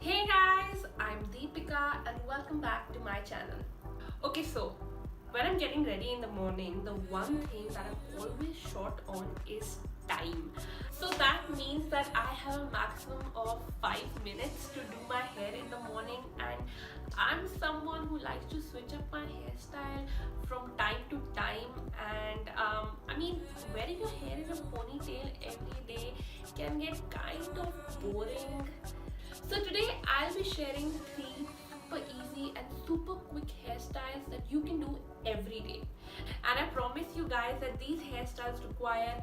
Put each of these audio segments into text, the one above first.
Hey guys, I'm Deepika and welcome back to my channel. Okay, so when I'm getting ready in the morning, the one thing that I'm always short on is time. So that means that I have a maximum of 5 minutes to do my hair in the morning, and I'm someone who likes to switch up my hairstyle from time to time. And wearing your hair in a ponytail every day can get kind of boring. So today I'll be sharing 3 super easy and super quick hairstyles that you can do every day. And I promise you guys that these hairstyles require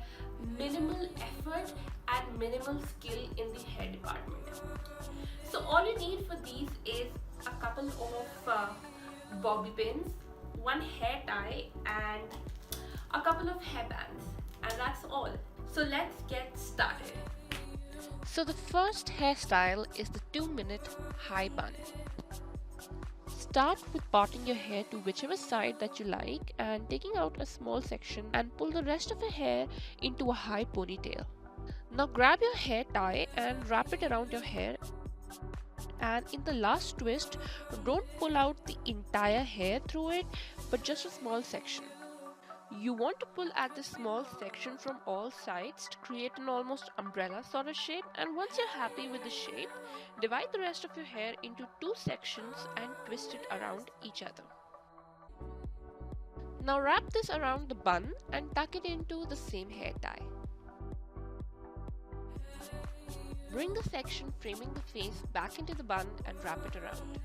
minimal effort and minimal skill in the hair department. So all you need for these is a couple of bobby pins, one hair tie and a couple of hairbands, and that's all. So let's get started. So the first hairstyle is the 2-minute high bun. Start with parting your hair to whichever side that you like and taking out a small section and pull the rest of your hair into a high ponytail. Now grab your hair tie and wrap it around your hair, and in the last twist, don't pull out the entire hair through it but just a small section. You want to pull at this small section from all sides to create an almost umbrella sort of shape, and once you're happy with the shape, divide the rest of your hair into 2 sections and twist it around each other. Now wrap this around the bun and tuck it into the same hair tie. Bring the section framing the face back into the bun and wrap it around.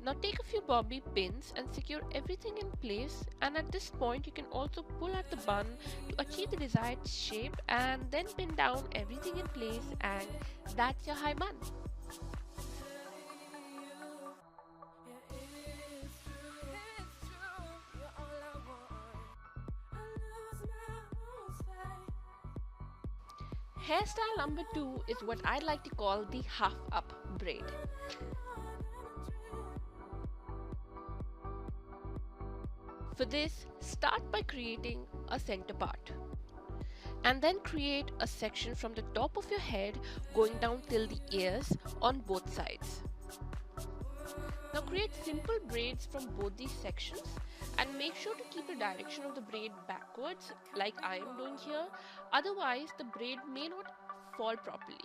Now take a few bobby pins and secure everything in place, and at this point you can also pull at the bun to achieve the desired shape and then pin down everything in place, and that's your high bun. Hairstyle number 2 is what I like to call the half up braid. For this, start by creating a center part and then create a section from the top of your head going down till the ears on both sides. Now create simple braids from both these sections and make sure to keep the direction of the braid backwards like I am doing here, otherwise the braid may not fall properly.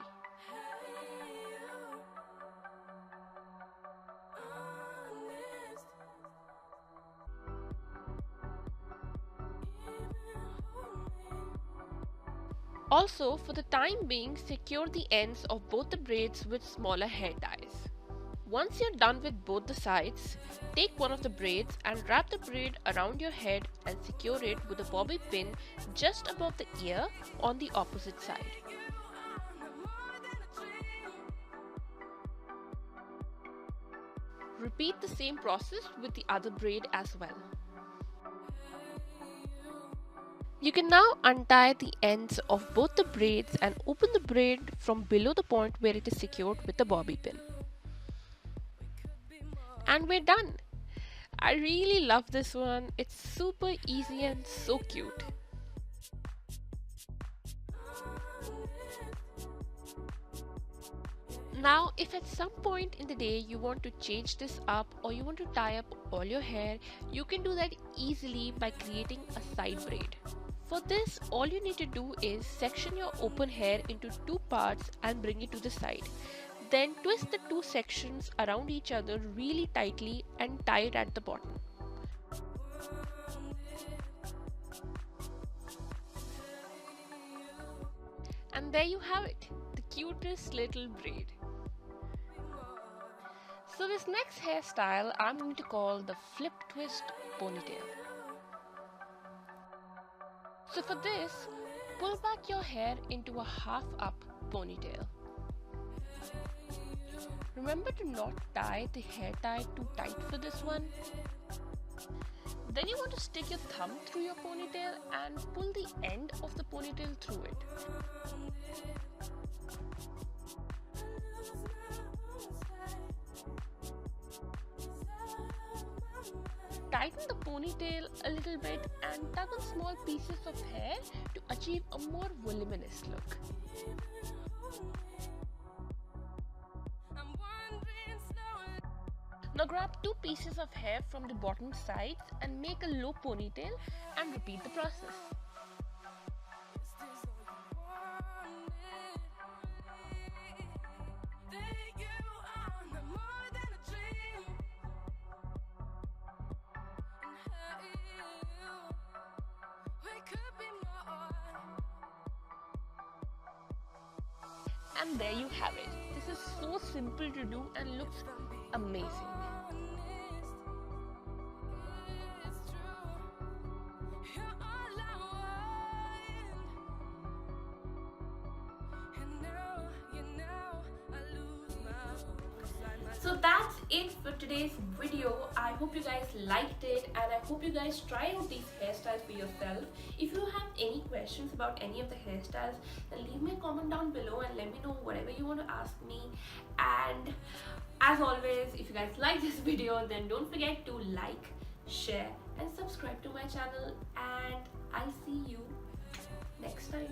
Also, for the time being, secure the ends of both the braids with smaller hair ties. Once you're done with both the sides, take one of the braids and wrap the braid around your head and secure it with a bobby pin just above the ear on the opposite side. Repeat the same process with the other braid as well. You can now untie the ends of both the braids and open the braid from below the point where it is secured with the bobby pin. And we're done! I really love this one. It's super easy and so cute. Now, if at some point in the day you want to change this up or you want to tie up all your hair, you can do that easily by creating a side braid. For this, all you need to do is section your open hair into 2 parts and bring it to the side. Then twist the 2 sections around each other really tightly and tie it at the bottom. And there you have it, the cutest little braid. So this next hairstyle I'm going to call the flip twist ponytail. So for this, pull back your hair into a half up ponytail. Remember to not tie the hair tie too tight for this one. Then you want to stick your thumb through your ponytail and pull the end of the ponytail through it. Tighten the ponytail a little bit and tug on small pieces of hair to achieve a more voluminous look. Now grab two pieces of hair from the bottom sides and make a low ponytail and repeat the process. And there you have it. This is so simple to do and looks amazing. So that's it for today's video. I hope you guys liked it and I hope you guys try out these hairstyles for yourself. If you have any questions about any of the hairstyles, then leave me a comment down below and let me know whatever you want to ask me. And as always, if you guys like this video, then don't forget to like, share and subscribe to my channel, and I'll see you next time.